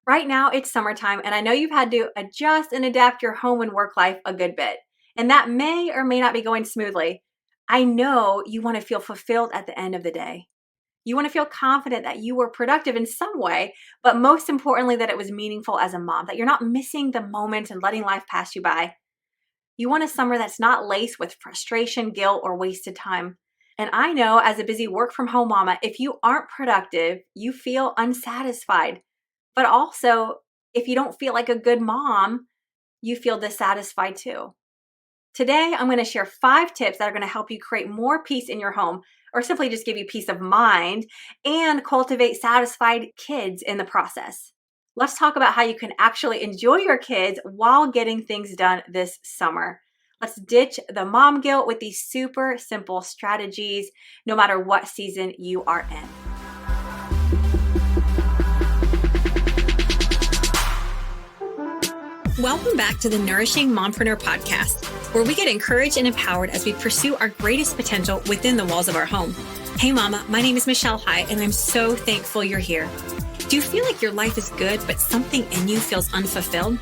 Right now, it's summertime, and I know you've had to adjust and adapt your home and work life a good bit. And that may or may not be going smoothly. I know you want to feel fulfilled at the end of the day. You want to feel confident that you were productive in some way, but most importantly, that it was meaningful as a mom, that you're not missing the moment and letting life pass you by. You want a summer that's not laced with frustration, guilt, or wasted time. And I know as a busy work from home mama, if you aren't productive, you feel unsatisfied. But also, if you don't feel like a good mom, you feel dissatisfied too. Today, I'm going to share 5 tips that are going to help you create more peace in your home, or simply just give you peace of mind and cultivate satisfied kids in the process. Let's talk about how you can actually enjoy your kids while getting things done this summer. Let's ditch the mom guilt with these super simple strategies, no matter what season you are in. Welcome back to the Nourishing Mompreneur podcast, where we get encouraged and empowered as we pursue our greatest potential within the walls of our home. Hey mama, my name is Michelle Hyatt, and I'm so thankful you're here. Do you feel like your life is good, but something in you feels unfulfilled?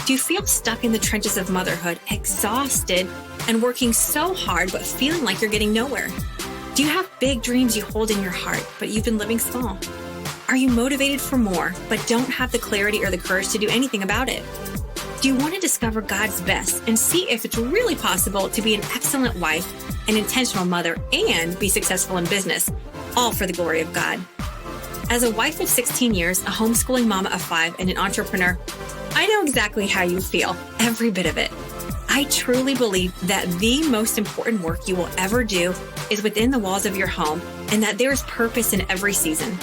Do you feel stuck in the trenches of motherhood, exhausted and working so hard, but feeling like you're getting nowhere? Do you have big dreams you hold in your heart, but you've been living small? Are you motivated for more, but don't have the clarity or the courage to do anything about it? Do you want to discover God's best and see if it's really possible to be an excellent wife, an intentional mother, and be successful in business, all for the glory of God? As a wife of 16 years, a homeschooling mama of 5, and an entrepreneur, I know exactly how you feel, every bit of it. I truly believe that the most important work you will ever do is within the walls of your home, and that there is purpose in every season.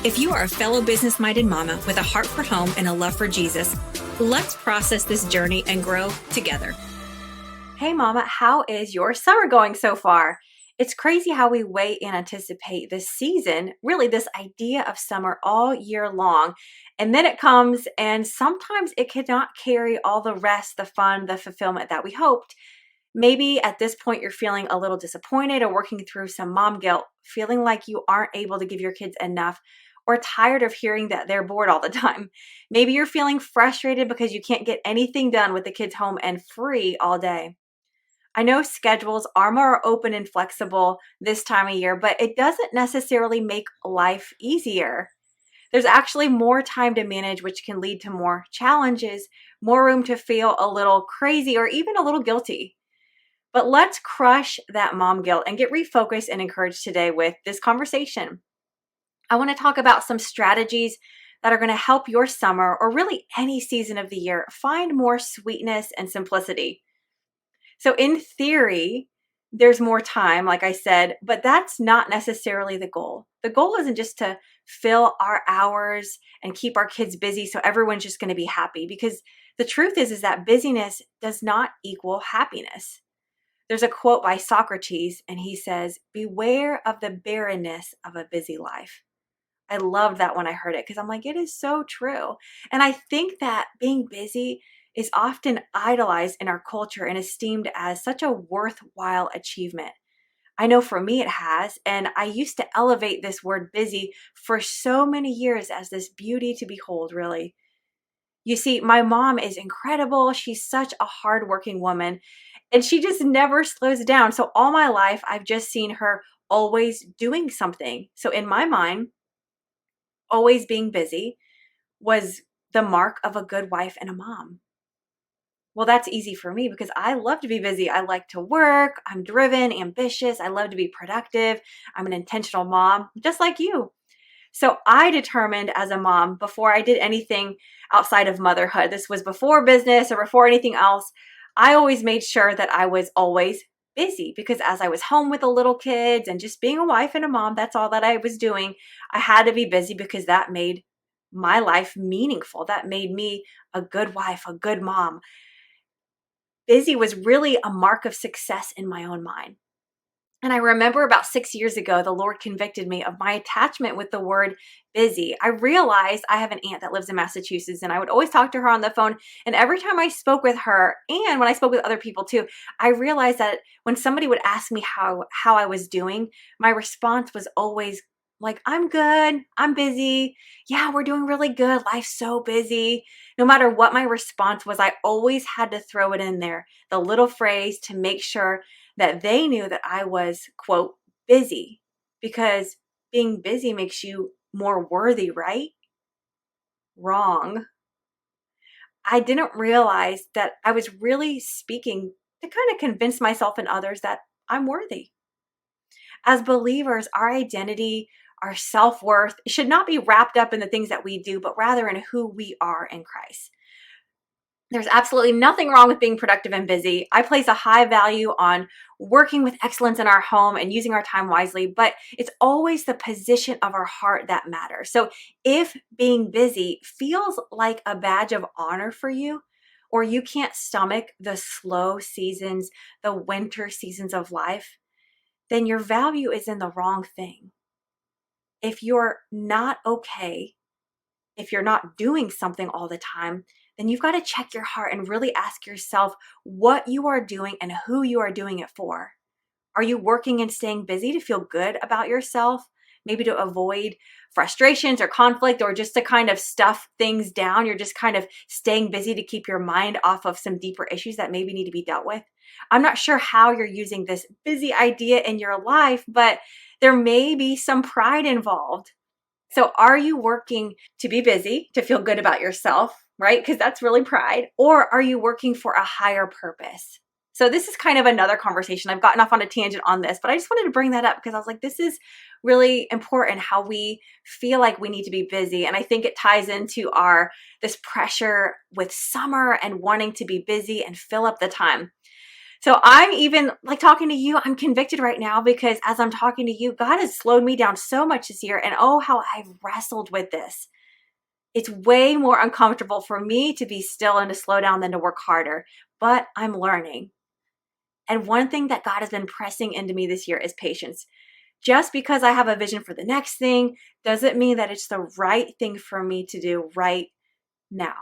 If you are a fellow business-minded mama with a heart for home and a love for Jesus, let's process this journey and grow together. Hey mama, how is your summer going so far? It's crazy how we wait and anticipate this season, really this idea of summer all year long. And then it comes and sometimes it cannot carry all the rest, the fun, the fulfillment that we hoped. Maybe at this point you're feeling a little disappointed or working through some mom guilt, feeling like you aren't able to give your kids enough, or tired of hearing that they're bored all the time. Maybe you're feeling frustrated because you can't get anything done with the kids home and free all day. I know schedules are more open and flexible this time of year, but it doesn't necessarily make life easier. There's actually more time to manage, which can lead to more challenges, more room to feel a little crazy or even a little guilty. But let's crush that mom guilt and get refocused and encouraged today with this conversation. I want to talk about some strategies that are going to help your summer, or really any season of the year, find more sweetness and simplicity. So in theory, there's more time, like I said, but that's not necessarily the goal. The goal isn't just to fill our hours and keep our kids busy so everyone's just going to be happy, because the truth is that busyness does not equal happiness. There's a quote by Socrates, and he says, "Beware of the barrenness of a busy life." I loved that when I heard it because I'm like, it is so true. And I think that being busy is often idolized in our culture and esteemed as such a worthwhile achievement. I know for me it has, and I used to elevate this word busy for so many years as this beauty to behold, really. You see, my mom is incredible. She's such a hardworking woman, and she just never slows down. So all my life, I've just seen her always doing something. So in my mind, always being busy was the mark of a good wife and a mom. Well, that's easy for me because I love to be busy. I like to work. I'm driven, ambitious. I love to be productive. I'm an intentional mom, just like you. So I determined as a mom, before I did anything outside of motherhood, this was before business or before anything else, I always made sure that I was always busy, because as I was home with the little kids and just being a wife and a mom, that's all that I was doing. I had to be busy because that made my life meaningful. That made me a good wife, a good mom. Busy was really a mark of success in my own mind. And I remember about 6 years ago, the Lord convicted me of my attachment with the word busy. I realized I have an aunt that lives in Massachusetts, and I would always talk to her on the phone. And every time I spoke with her, and when I spoke with other people too, I realized that when somebody would ask me how I was doing, my response was always Like, I'm good. I'm busy. Yeah, we're doing really good. Life's so busy. No matter what my response was, I always had to throw it in there, the little phrase to make sure that they knew that I was, quote, busy, because being busy makes you more worthy, right? Wrong. I didn't realize that I was really speaking to kind of convince myself and others that I'm worthy. As believers, our identity, our self worth should not be wrapped up in the things that we do, but rather in who we are in Christ. There's absolutely nothing wrong with being productive and busy. I place a high value on working with excellence in our home and using our time wisely, but it's always the position of our heart that matters. So if being busy feels like a badge of honor for you, or you can't stomach the slow seasons, the winter seasons of life, then your value is in the wrong thing. If you're not okay, if you're not doing something all the time, then you've got to check your heart and really ask yourself what you are doing and who you are doing it for. Are you working and staying busy to feel good about yourself? Maybe to avoid frustrations or conflict, or just to kind of stuff things down. You're just kind of staying busy to keep your mind off of some deeper issues that maybe need to be dealt with. I'm not sure how you're using this busy idea in your life, but there may be some pride involved. So are you working to be busy, to feel good about yourself, right? Because that's really pride. Or are you working for a higher purpose? So this is kind of another conversation. I've gotten off on a tangent on this, but I just wanted to bring that up because I was like, this is really important, how we feel like we need to be busy. And I think it ties into this pressure with summer and wanting to be busy and fill up the time. So I'm even like talking to you, I'm convicted right now because as I'm talking to you, God has slowed me down so much this year. And oh, how I've wrestled with this. It's way more uncomfortable for me to be still and to slow down than to work harder, but I'm learning. And one thing that God has been pressing into me this year is patience. Just because I have a vision for the next thing doesn't mean that it's the right thing for me to do right now.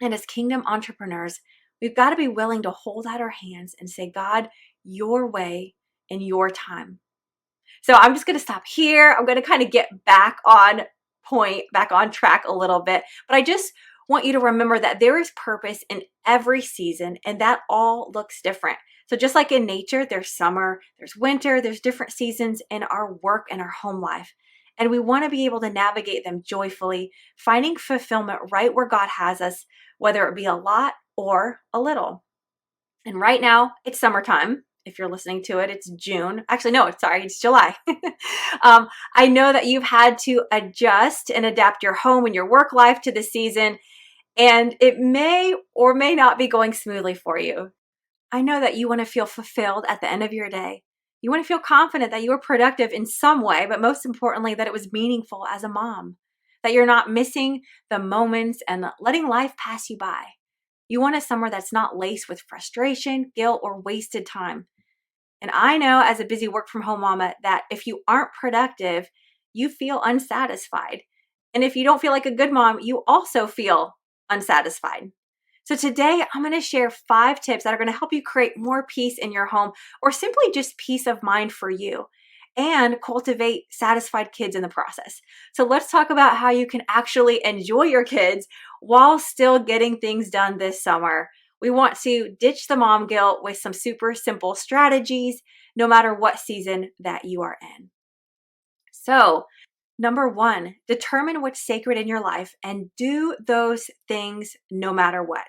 And as kingdom entrepreneurs, we've got to be willing to hold out our hands and say, God, your way and your time. So I'm just going to stop here. I'm going to kind of get back on point, back on track a little bit. But I just want you to remember that there is purpose in every season, and that all looks different. So just like in nature, there's summer, there's winter, there's different seasons in our work and our home life. And we want to be able to navigate them joyfully, finding fulfillment right where God has us, whether it be a lot or a little. And right now, it's summertime. If you're listening to it, it's June. Actually, no, it's July. I know that you've had to adjust and adapt your home and your work life to the season, and it may or may not be going smoothly for you. I know that you want to feel fulfilled at the end of your day. You want to feel confident that you were productive in some way, but most importantly, that it was meaningful as a mom, that you're not missing the moments and letting life pass you by. You want a summer that's not laced with frustration, guilt, or wasted time. And I know as a busy work from home mama that if you aren't productive, you feel unsatisfied. And if you don't feel like a good mom, you also feel unsatisfied. So today I'm going to share 5 tips that are going to help you create more peace in your home, or simply just peace of mind for you, and cultivate satisfied kids in the process. So let's talk about how you can actually enjoy your kids while still getting things done this summer. We want to ditch the mom guilt with some super simple strategies, no matter what season that you are in. So, number 1, determine what's sacred in your life and do those things no matter what.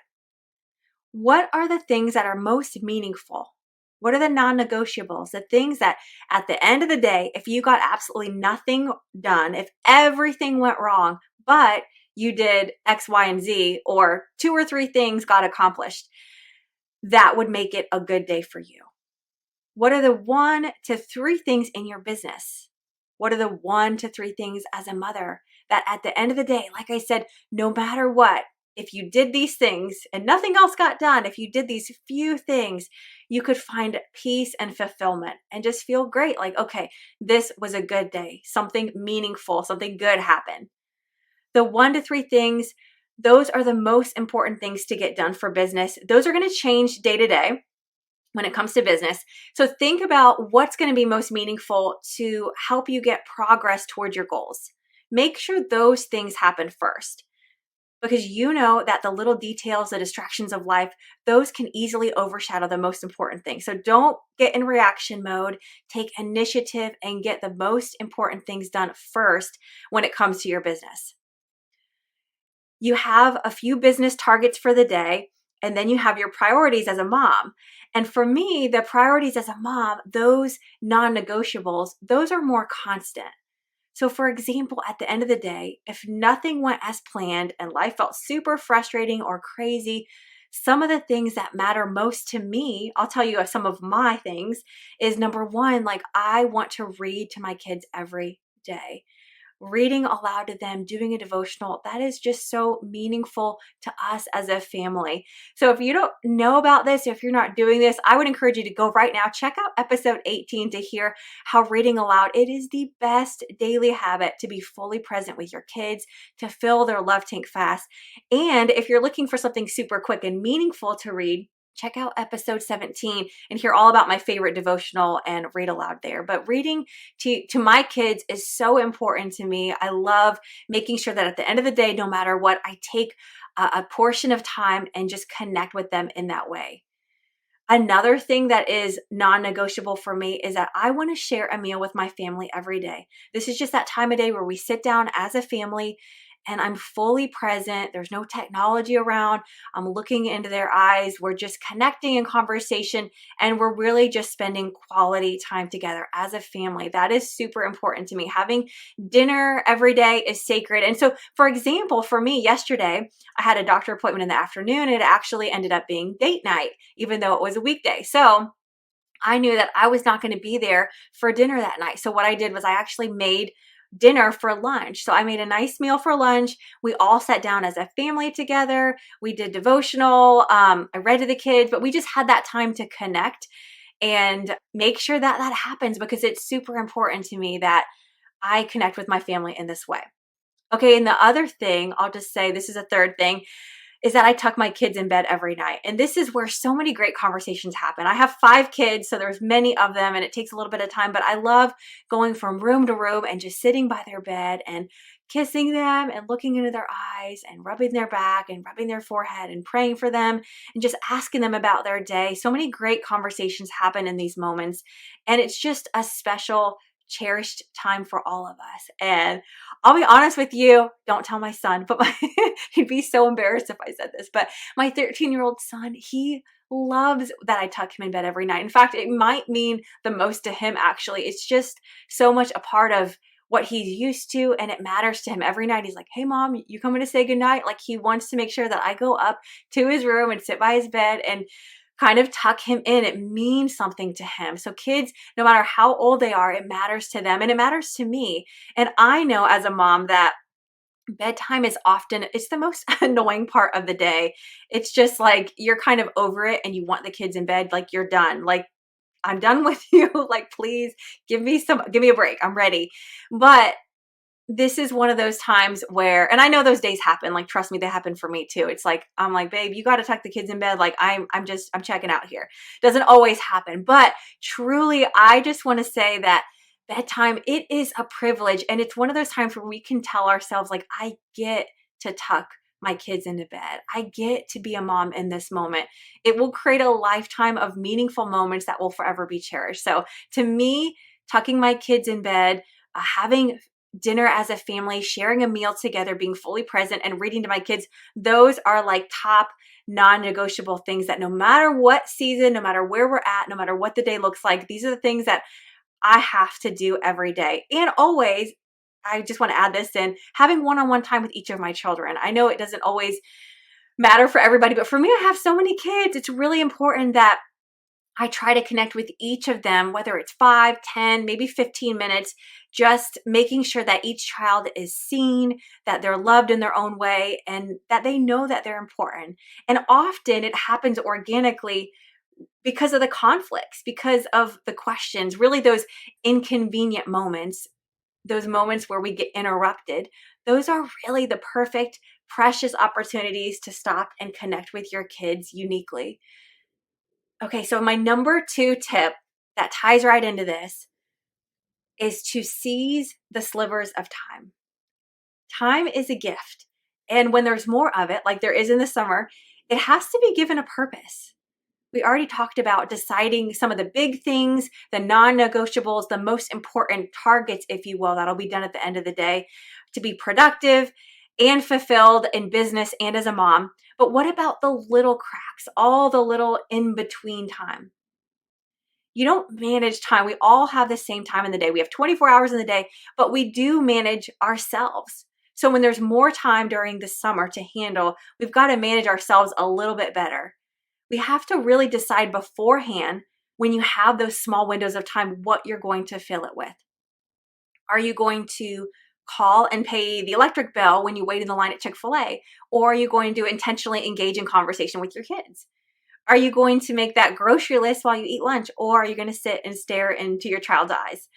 What are the things that are most meaningful? What are the non-negotiables? The things that at the end of the day, if you got absolutely nothing done, if everything went wrong, but you did X, Y, and Z, or 2 or 3 things got accomplished, that would make it a good day for you. What are the 1 to 3 things in your business? What are the 1 to 3 things as a mother that at the end of the day, like I said, no matter what, if you did these things and nothing else got done, if you did these few things, you could find peace and fulfillment and just feel great. Like, okay, this was a good day. Something meaningful, something good happened. The 1 to 3 things, those are the most important things to get done for business. Those are going to change day to day. when it comes to business. So think about what's going to be most meaningful to help you get progress towards your goals. Make sure those things happen first, because you know that the little details, the distractions of life, those can easily overshadow the most important things. So don't get in reaction mode. Take initiative and get the most important things done first when it comes to your business. You have a few business targets for the day, and then you have your priorities as a mom. And for me, the priorities as a mom, those non-negotiables, those are more constant. So, for example, at the end of the day, if nothing went as planned and life felt super frustrating or crazy, some of the things that matter most to me, I'll tell you some of my things, is number one, like I want to read to my kids every day. Reading aloud to them, doing a devotional, that is just so meaningful to us as a family. So if you don't know about this, if you're not doing this, I would encourage you to go right now, check out episode 18 to hear how reading aloud, it is the best daily habit to be fully present with your kids, to fill their love tank fast. And if you're looking for something super quick and meaningful to read, check out episode 17 and hear all about my favorite devotional and read aloud there. But reading to my kids is so important to me. I love making sure that at the end of the day, no matter what, I take a portion of time and just connect with them in that way. Another thing that is non-negotiable for me is that I want to share a meal with my family every day. This is just that time of day where we sit down as a family and I'm fully present. There's no technology around. I'm looking into their eyes. We're just connecting in conversation and we're really just spending quality time together as a family. That is super important to me. Having dinner every day is sacred. And so, for example, for me yesterday, I had a doctor appointment in the afternoon. And it actually ended up being date night, even though it was a weekday. So I knew that I was not going to be there for dinner that night. So what I did was I actually made dinner for lunch. So I made a nice meal for lunch. We all sat down as a family together. We did devotional. I read to the kids, but we just had that time to connect and make sure that that happens, because it's super important to me that I connect with my family in this way. Okay. And the other thing, I'll just say, this is a third thing, is that I tuck my kids in bed every night. And this is where so many great conversations happen. I have 5 kids, so there's many of them and it takes a little bit of time, but I love going from room to room and just sitting by their bed and kissing them and looking into their eyes and rubbing their back and rubbing their forehead and praying for them and just asking them about their day. So many great conversations happen in these moments. And it's just a special, cherished time for all of us. And I'll be honest with you, don't tell my son, but he'd be so embarrassed if I said this, but my 13-year-old son, he loves that I tuck him in bed every night. In fact, it might mean the most to him, actually. It's just so much a part of what he's used to, and it matters to him. Every night he's like, hey mom, you coming to say goodnight? Like, he wants to make sure that I go up to his room and sit by his bed and kind of tuck him in. It means something to him. So kids, no matter how old they are, it matters to them and it matters to me. And I know as a mom that bedtime is often, it's the most annoying part of the day. It's just like you're kind of over it and you want the kids in bed, like you're done. Like, I'm done with you. Like, please give me a break. I'm ready. But this is one of those times where, and I know those days happen, like, trust me, they happen for me too. It's like, I'm like, babe, you got to tuck the kids in bed. Like, I'm checking out here. Doesn't always happen, but truly, I just want to say that bedtime, it is a privilege. And it's one of those times where we can tell ourselves, like, I get to tuck my kids into bed. I get to be a mom in this moment. It will create a lifetime of meaningful moments that will forever be cherished. So to me, tucking my kids in bed, having dinner as a family, sharing a meal together, being fully present, and reading to my kids, those are like top non-negotiable things that no matter what season, no matter where we're at, no matter what the day looks like, these are the things that I have to do every day. And always, I just want to add this in, having one-on-one time with each of my children. I know it doesn't always matter for everybody, but for me, I have so many kids. It's really important that I try to connect with each of them, whether it's 5, 10, maybe 15 minutes, just making sure that each child is seen, that they're loved in their own way, and that they know that they're important. And often it happens organically because of the conflicts, because of the questions, really those inconvenient moments, those moments where we get interrupted. Those are really the perfect, precious opportunities to stop and connect with your kids uniquely. Okay, so my number 2 tip that ties right into this is to seize the slivers of time. Time is a gift. And when there's more of it, like there is in the summer, it has to be given a purpose. We already talked about deciding some of the big things, the non-negotiables, the most important targets, if you will, that'll be done at the end of the day to be productive and fulfilled in business and as a mom. But what about the little cracks, all the little in between time? You don't manage time. We all have the same time in the day. We have 24 hours in the day, but we do manage ourselves. So when there's more time during the summer to handle, we've got to manage ourselves a little bit better. We have to really decide beforehand when you have those small windows of time what you're going to fill it with. Are you going to call and pay the electric bill when you wait in the line at Chick-fil-A? Or are you going to intentionally engage in conversation with your kids? Are you going to make that grocery list while you eat lunch? Or are you going to sit and stare into your child's eyes?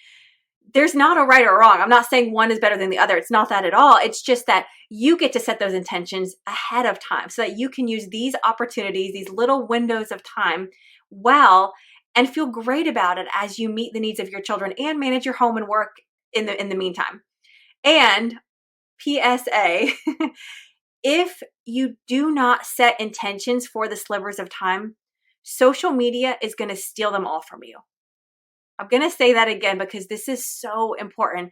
There's not a right or wrong. I'm not saying one is better than the other. It's not that at all. It's just that you get to set those intentions ahead of time so that you can use these opportunities, these little windows of time well, and feel great about it as you meet the needs of your children and manage your home and work in the meantime. And PSA, if you do not set intentions for the slivers of time, social media is going to steal them all from you. I'm going to say that again because this is so important.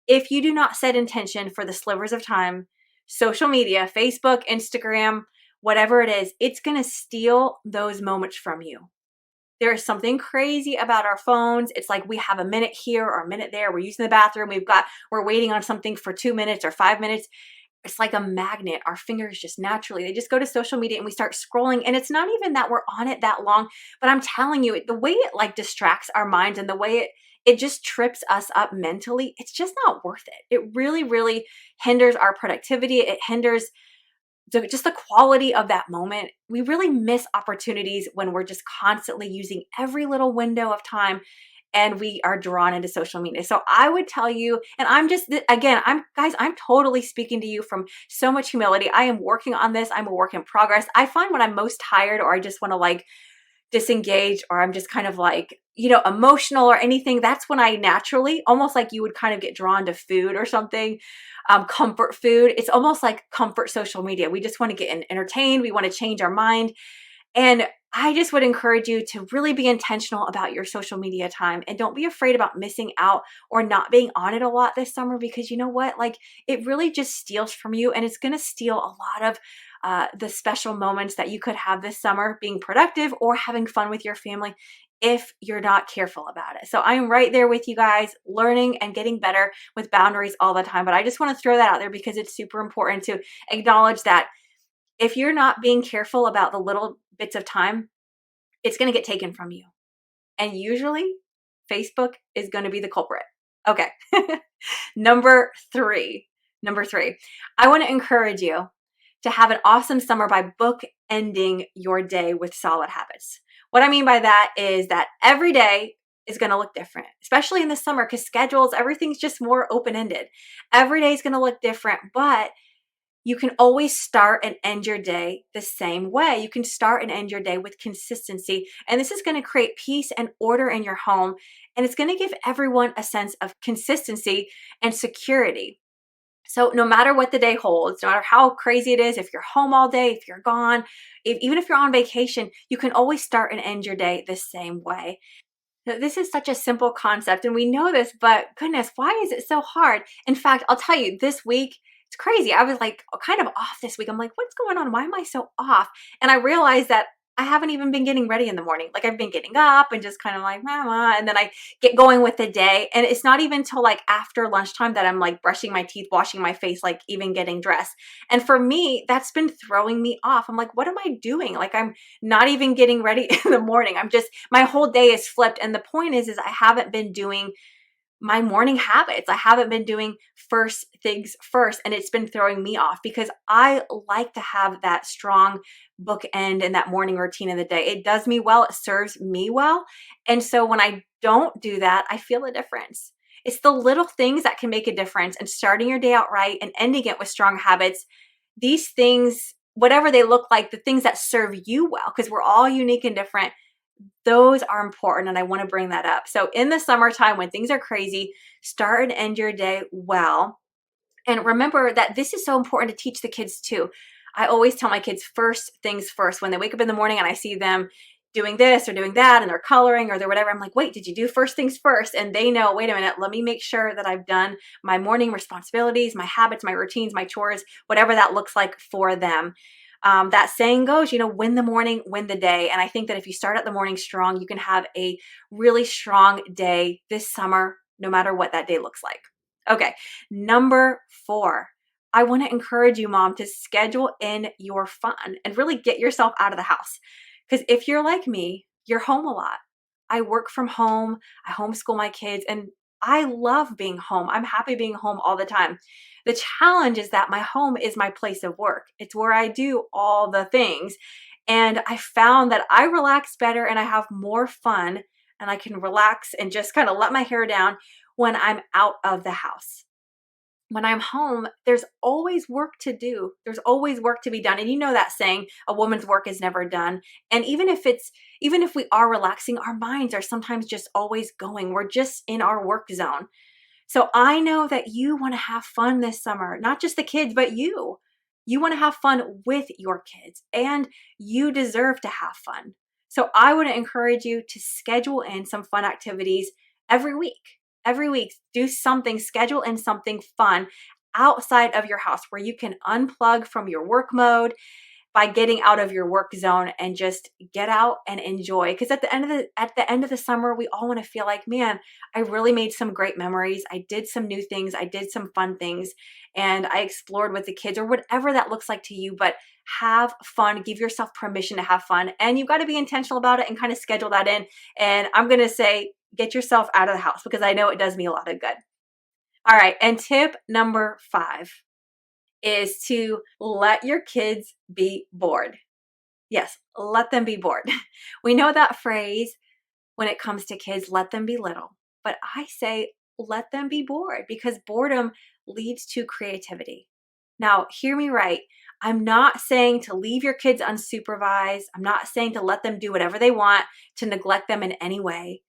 If you do not set intention for the slivers of time, social media, Facebook, Instagram, whatever it is, it's going to steal those moments from you. There is something crazy about our phones. It's like we have a minute here or a minute there. We're using the bathroom. We're waiting on something for 2 minutes or 5 minutes. It's like a magnet. Our fingers just naturally, they just go to social media and we start scrolling. And it's not even that we're on it that long, but I'm telling you, the way it like distracts our minds and the way it just trips us up mentally, it's just not worth it. It really, really hinders our productivity. It hinders just the quality of that moment. We really miss opportunities when we're just constantly using every little window of time and we are drawn into social media. So I would tell you, and I'm just, again, I'm totally speaking to you from so much humility. I am working on this. I'm a work in progress. I find when I'm most tired or I just want to like disengage or I'm just kind of like, emotional or anything, that's when I naturally, almost like you would kind of get drawn to food or something, comfort food. It's almost like comfort social media. We just want to get entertained. We want to change our mind. And I just would encourage you to really be intentional about your social media time and don't be afraid about missing out or not being on it a lot this summer because you know what? Like it really just steals from you and it's going to steal a lot of the special moments that you could have this summer being productive or having fun with your family if you're not careful about it. So I'm right there with you guys, learning and getting better with boundaries all the time. But I just want to throw that out there because it's super important to acknowledge that if you're not being careful about the little bits of time, it's going to get taken from you. And usually Facebook is going to be the culprit. Okay. Number three, I want to encourage you to have an awesome summer by bookending your day with solid habits. What I mean by that is that every day is going to look different, especially in the summer because schedules, everything's just more open-ended. Every day is going to look different, but you can always start and end your day the same way. You can start and end your day with consistency. And this is going to create peace and order in your home. And it's going to give everyone a sense of consistency and security. So no matter what the day holds, no matter how crazy it is, if you're home all day, if you're gone, even if you're on vacation, you can always start and end your day the same way. This is such a simple concept and we know this, but goodness, why is it so hard? In fact, I'll tell you this week, it's crazy. I was like kind of off this week. I'm like, what's going on? Why am I so off? And I realized that I haven't even been getting ready in the morning. Like I've been getting up and just kind of like, mama, and then I get going with the day. And it's not even till like after lunchtime that I'm like brushing my teeth, washing my face, like even getting dressed. And for me, that's been throwing me off. I'm like, what am I doing? Like I'm not even getting ready in the morning. My whole day is flipped. And the point is I haven't been doing my morning habits. I haven't been doing first things first, and it's been throwing me off because I like to have that strong bookend and that morning routine in the day. It does me well. It serves me well. And so when I don't do that, I feel a difference. It's the little things that can make a difference, and starting your day out right and ending it with strong habits. These things, whatever they look like, the things that serve you well, because we're all unique and different, Those are important, and I want to bring that up. So in the summertime, when things are crazy, start and end your day well. And remember that this is so important to teach the kids too. I always tell my kids first things first. When they wake up in the morning and I see them doing this or doing that and they're coloring or they're whatever, I'm like, wait, did you do first things first? And they know, wait a minute, let me make sure that I've done my morning responsibilities, my habits, my routines, my chores, whatever that looks like for them. That saying goes, win the morning, win the day. And I think that if you start out the morning strong, you can have a really strong day this summer, no matter what that day looks like. Okay, number 4, I want to encourage you, mom, to schedule in your fun and really get yourself out of the house. Because if you're like me, you're home a lot. I work from home, I homeschool my kids, and I love being home. I'm happy being home all the time. The challenge is that my home is my place of work. It's where I do all the things. And I found that I relax better and I have more fun and I can relax and just kind of let my hair down when I'm out of the house. When I'm home, there's always work to do. There's always work to be done. And you know that saying, a woman's work is never done. And even if we are relaxing, our minds are sometimes just always going. We're just in our work zone. So I know that you want to have fun this summer, not just the kids, but you. You want to have fun with your kids and you deserve to have fun. So I want to encourage you to schedule in some fun activities every week. Every week, do something, schedule in something fun outside of your house where you can unplug from your work mode by getting out of your work zone and just get out and enjoy. Because at the end of the summer, we all want to feel like, man, I really made some great memories. I did some new things. I did some fun things, and I explored with the kids or whatever that looks like to you. But have fun. Give yourself permission to have fun, and you've got to be intentional about it and kind of schedule that in. And I'm going to say, get yourself out of the house because I know it does me a lot of good. All right, and tip number 5 is to let your kids be bored. Yes, let them be bored. We know that phrase when it comes to kids, let them be little. But I say, let them be bored because boredom leads to creativity. Now, hear me right. I'm not saying to leave your kids unsupervised. I'm not saying to let them do whatever they want, to neglect them in any way.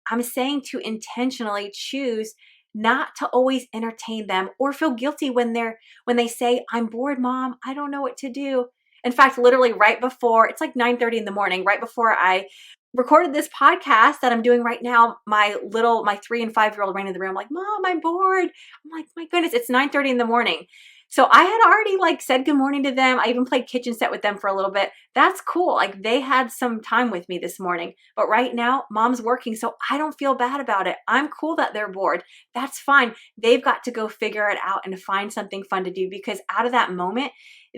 I'm saying to intentionally choose not to always entertain them or feel guilty when they say, I'm bored, mom, I don't know what to do. In fact, literally right before, it's like 9:30 in the morning, right before I recorded this podcast that I'm doing right now, my 3 and 5-year-old ran in the room like, Mom, I'm bored. I'm like, my goodness, it's 9:30 in the morning. So I had already said good morning to them. I even played kitchen set with them for a little bit. That's cool. They had some time with me this morning. But right now, mom's working, so I don't feel bad about it. I'm cool that they're bored. That's fine. They've got to go figure it out and find something fun to do because out of that moment,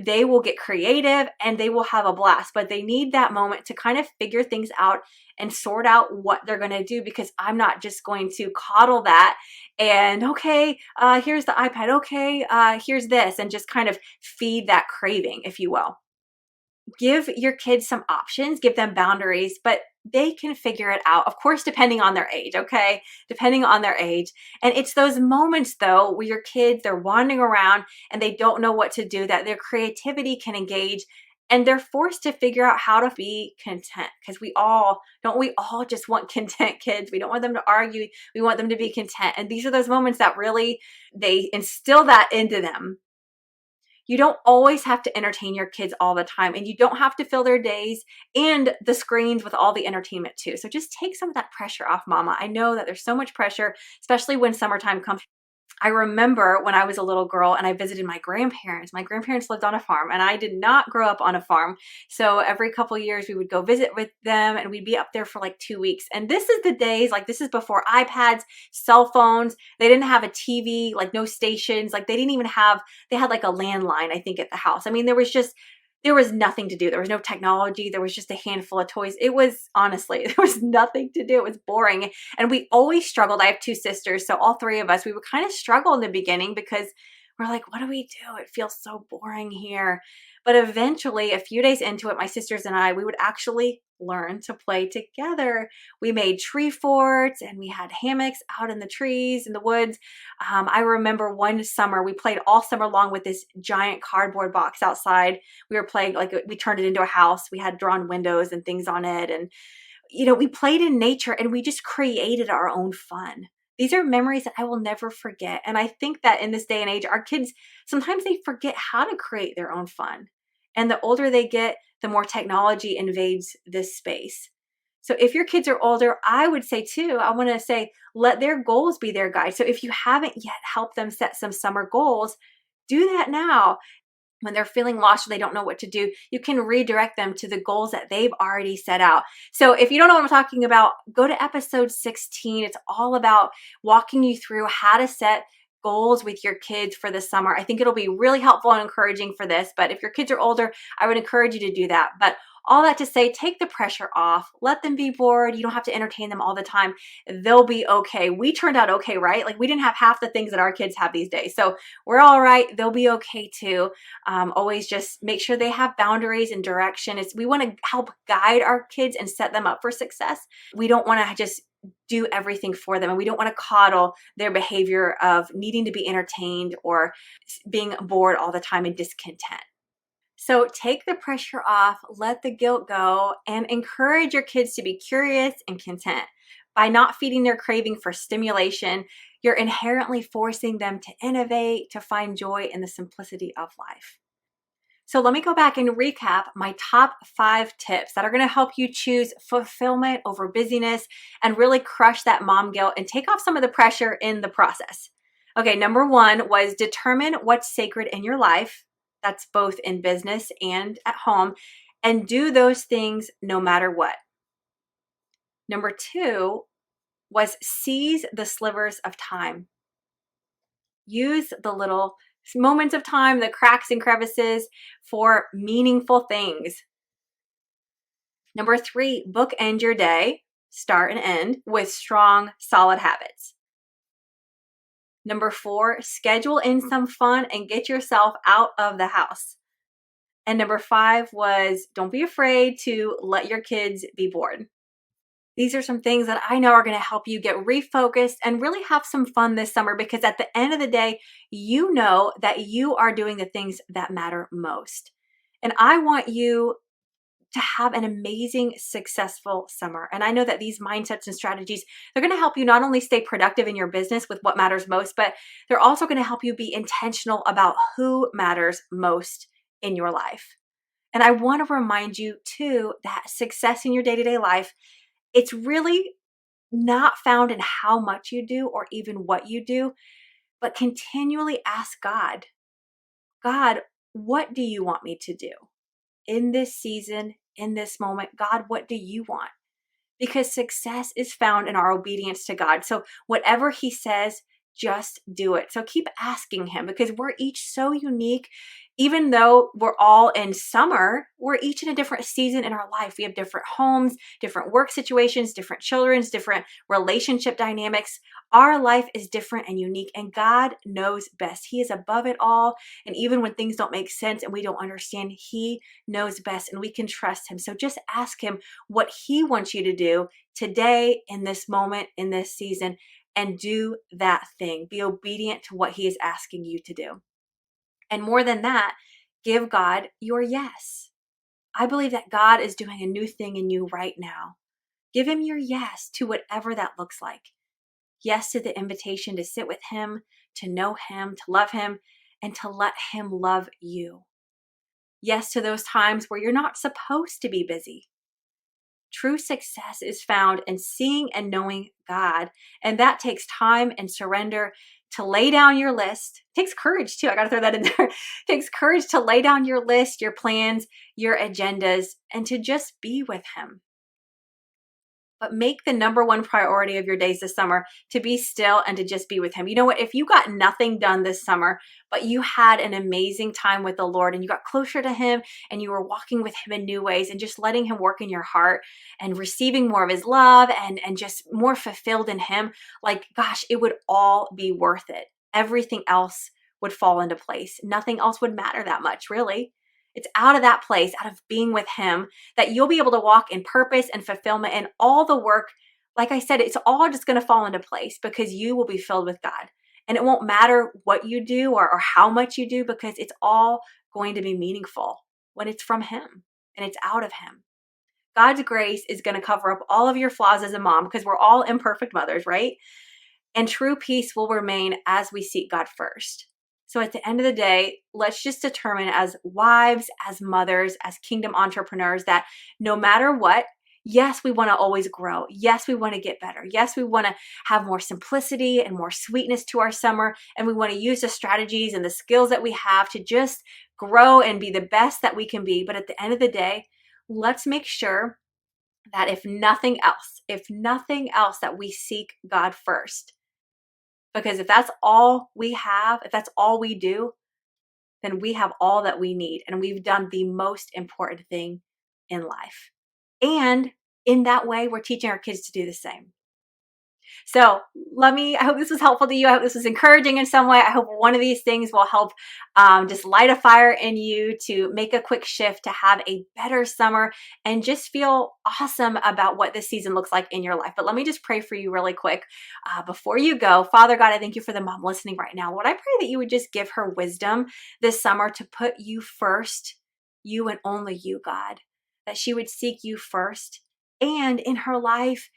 they will get creative and they will have a blast. But they need that moment to kind of figure things out and sort out what they're going to do because I'm not just going to coddle that and here's the iPad. Okay, here's this, and just kind of feed that craving, if you will. Give your kids some options, give them boundaries, but they can figure it out. Of course, depending on their age, okay? Depending on their age. And it's those moments though, where your kids, they're wandering around and they don't know what to do, that their creativity can engage and they're forced to figure out how to be content. Because we all just want content kids. We don't want them to argue. We want them to be content. And these are those moments that really, they instill that into them. You don't always have to entertain your kids all the time, and you don't have to fill their days and the screens with all the entertainment too. So just take some of that pressure off, mama. I know that there's so much pressure, especially when summertime comes. I remember when I was a little girl and I visited my grandparents. My grandparents lived on a farm and I did not grow up on a farm. So every couple of years we would go visit with them and we'd be up there for 2 weeks. And this is the days, this is before iPads, cell phones. They didn't have a TV, no stations. They didn't even have, they had a landline, I think, at the house. I mean, there was nothing to do. There was no technology. There was just a handful of toys. It was, honestly, there was nothing to do. It was boring. And we always struggled. I have 2 sisters. So all 3 of us, we would kind of struggle in the beginning because we're like, what do we do? It feels so boring here. But eventually, a few days into it, my sisters and I, we would actually learn to play together. We made tree forts and we had hammocks out in the trees, in the woods. I remember one summer, we played all summer long with this giant cardboard box outside. We were playing, we turned it into a house. We had drawn windows and things on it. And we played in nature and we just created our own fun. These are memories that I will never forget. And I think that in this day and age, our kids, sometimes they forget how to create their own fun. And the older they get, the more technology invades this space. So if your kids are older, I would say too, I want to say, let their goals be their guide. So if you haven't yet helped them set some summer goals, do that now. When they're feeling lost or they don't know what to do, you can redirect them to the goals that they've already set out. So if you don't know what I'm talking about, go to episode 16. It's all about walking you through how to set goals with your kids for the summer. I think it'll be really helpful and encouraging for this. But if your kids are older, I would encourage you to do that. But all that to say, take the pressure off. Let them be bored. You don't have to entertain them all the time. They'll be okay. We turned out okay, right? Like we didn't have half the things that our kids have these days. So we're all right. They'll be okay too. Always just make sure they have boundaries and direction. We want to help guide our kids and set them up for success. We don't want to just do everything for them. And we don't want to coddle their behavior of needing to be entertained or being bored all the time and discontent. So take the pressure off, let the guilt go, and encourage your kids to be curious and content. By not feeding their craving for stimulation, you're inherently forcing them to innovate, to find joy in the simplicity of life. So let me go back and recap my top 5 tips that are going to help you choose fulfillment over busyness and really crush that mom guilt and take off some of the pressure in the process. Okay, number 1 was determine what's sacred in your life. That's both in business and at home, and do those things no matter what. Number 2 was seize the slivers of time. Use the little moments of time, the cracks and crevices for meaningful things. Number 3, bookend your day, start and end with strong, solid habits. Number 4, schedule in some fun and get yourself out of the house. And number 5 was don't be afraid to let your kids be bored. These are some things that I know are going to help you get refocused and really have some fun this summer, because at the end of the day, you know that you are doing the things that matter most. And I want you to have an amazing, successful summer. And I know that these mindsets and strategies, they're going to help you not only stay productive in your business with what matters most, but they're also going to help you be intentional about who matters most in your life. And I want to remind you too that success in your day-to-day life, it's really not found in how much you do or even what you do, but continually ask God, what do you want me to do in this season, in this moment? God, what do you want? Because success is found in our obedience to God. So whatever He says, just do it. So keep asking Him, because we're each so unique. Even though we're all in summer, we're each in a different season in our life. We have different homes, different work situations, different children's, different relationship dynamics. Our life is different and unique, and God knows best. He is above it all. And even when things don't make sense and we don't understand, He knows best, and we can trust Him. So just ask Him what He wants you to do today, in this moment, in this season, and do that thing. Be obedient to what He is asking you to do. And more than that, give God your yes. I believe that God is doing a new thing in you right now. Give Him your yes to whatever that looks like. Yes to the invitation to sit with Him, to know Him, to love Him, and to let Him love you. Yes to those times where you're not supposed to be busy. True success is found in seeing and knowing God, and that takes time and surrender to lay down your list. It takes courage too. I got to throw that in there. It takes courage to lay down your list, your plans, your agendas, and to just be with Him. But make the number one priority of your days this summer to be still and to just be with Him. You know what? If you got nothing done this summer, but you had an amazing time with the Lord and you got closer to Him and you were walking with Him in new ways and just letting Him work in your heart and receiving more of His love and just more fulfilled in Him, like, gosh, it would all be worth it. Everything else would fall into place. Nothing else would matter that much, really. It's out of that place, out of being with Him, that you'll be able to walk in purpose and fulfillment, and all the work, like I said, it's all just going to fall into place because you will be filled with God. And it won't matter what you do or how much you do, because it's all going to be meaningful when it's from Him and it's out of Him. God's grace is going to cover up all of your flaws as a mom because we're all imperfect mothers, right? And true peace will remain as we seek God first. So at the end of the day, let's just determine as wives, as mothers, as kingdom entrepreneurs that no matter what, yes, we want to always grow. Yes, we want to get better. Yes, we want to have more simplicity and more sweetness to our summer. And we want to use the strategies and the skills that we have to just grow and be the best that we can be. But at the end of the day, let's make sure that if nothing else, that we seek God first. Because if that's all we have, if that's all we do, then we have all that we need. And we've done the most important thing in life. And in that way, we're teaching our kids to do the same. So I hope this was helpful to you. I hope this was encouraging in some way. I hope one of these things will help just light a fire in you to make a quick shift to have a better summer and just feel awesome about what this season looks like in your life. But let me just pray for you really quick before you go. Father God, I thank you for the mom listening right now. Lord, I pray that you would just give her wisdom this summer to put you first, you and only you, God, that she would seek you first, and in her life,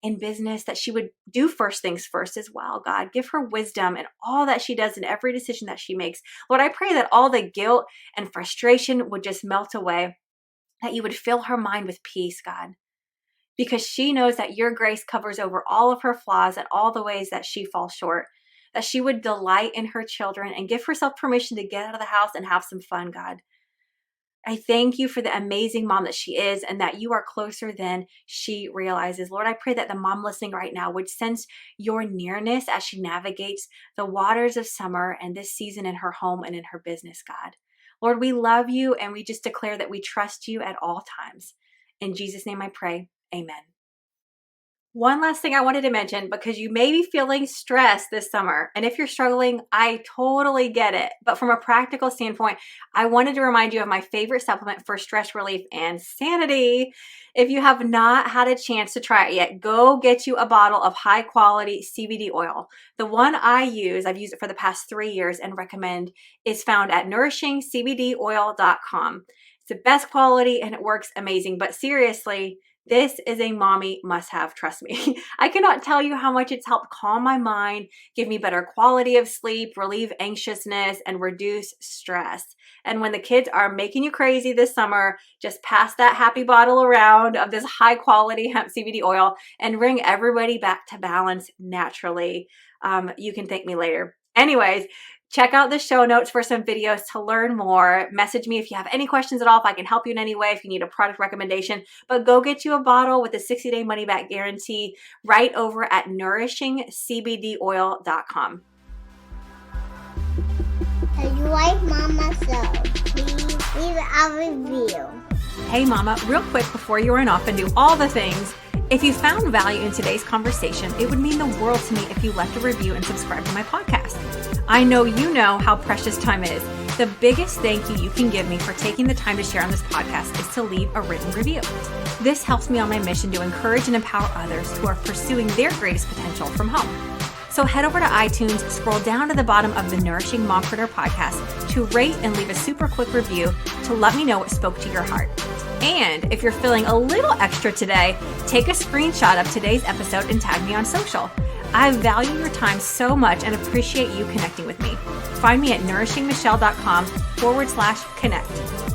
in business, that she would do first things first as well. God, give her wisdom in all that she does and every decision that she makes. Lord, I pray that all the guilt and frustration would just melt away, that you would fill her mind with peace, God, because she knows that your grace covers over all of her flaws and all the ways that she falls short, that she would delight in her children and give herself permission to get out of the house and have some fun, God. I thank you for the amazing mom that she is and that you are closer than she realizes. Lord, I pray that the mom listening right now would sense your nearness as she navigates the waters of summer and this season in her home and in her business, God. Lord, we love you and we just declare that we trust you at all times. In Jesus' name I pray, amen. One last thing I wanted to mention, because you may be feeling stressed this summer, and if you're struggling, I totally get it. But from a practical standpoint, I wanted to remind you of my favorite supplement for stress relief and sanity. If you have not had a chance to try it yet, go get you a bottle of high quality CBD oil. The one I've used it for the past 3 years and recommend, is found at nourishingcbdoil.com. It's the best quality and it works amazing. But seriously, this is a mommy must-have, trust me. I cannot tell you how much it's helped calm my mind, give me better quality of sleep, relieve anxiousness, and reduce stress. And when the kids are making you crazy this summer, just pass that happy bottle around of this high-quality hemp CBD oil and bring everybody back to balance naturally. You can thank me later. Anyways, check out the show notes for some videos to learn more. Message me if you have any questions at all, if I can help you in any way, if you need a product recommendation. But go get you a bottle with a 60-day money-back guarantee right over at nourishingcbdoil.com. If you like Mama So, please leave a review. Hey Mama, real quick before you run off and do all the things, if you found value in today's conversation, it would mean the world to me if you left a review and subscribed to my podcast. I know you know how precious time is. The biggest thank you can give me for taking the time to share on this podcast is to leave a written review. This helps me on my mission to encourage and empower others who are pursuing their greatest potential from home. So head over to iTunes, scroll down to the bottom of the Nourishing Mompreneur podcast to rate and leave a super quick review to let me know what spoke to your heart. And if you're feeling a little extra today, take a screenshot of today's episode and tag me on social. I value your time so much and appreciate you connecting with me. Find me at nourishingmichelle.com/connect.